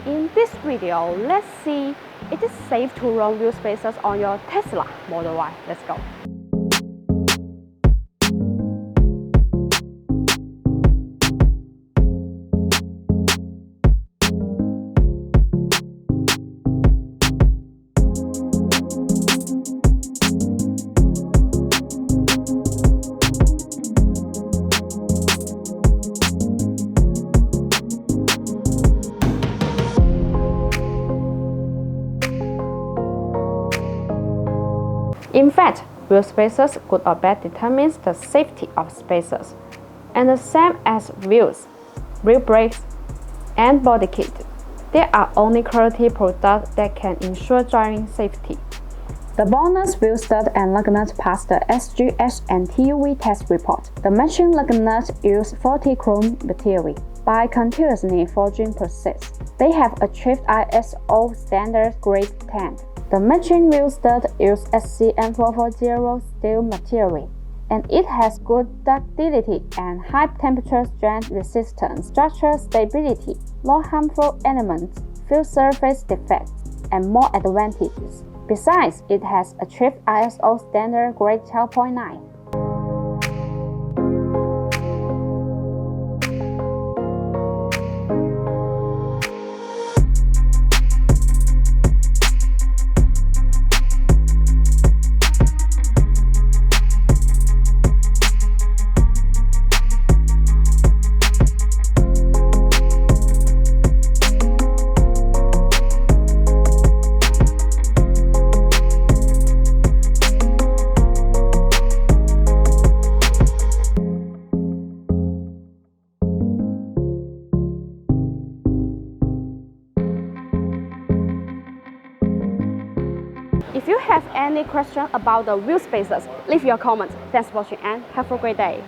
In this video, let's see it is safe to run wheel spacers on your Tesla Model Y. Let's go. In fact, wheel spacers, good or bad, determines the safety of spacers, and the same as wheels, wheel brakes, and body kit. They are only quality products that can ensure driving safety. The BONOSS wheel stud and lug nut passed the SGS and TUV test report. The matching lug nut use 40 chrome material by continuously forging process. They have achieved ISO standard grade 10. The matching wheel stud uses SCM440 steel material, and it has good ductility and high temperature strength resistance, structural stability, low harmful elements, few surface defects, and more advantages. Besides, it has achieved ISO standard grade 12.9. If you have any question about the wheel spacers, leave your comments. Thanks for watching and have a great day.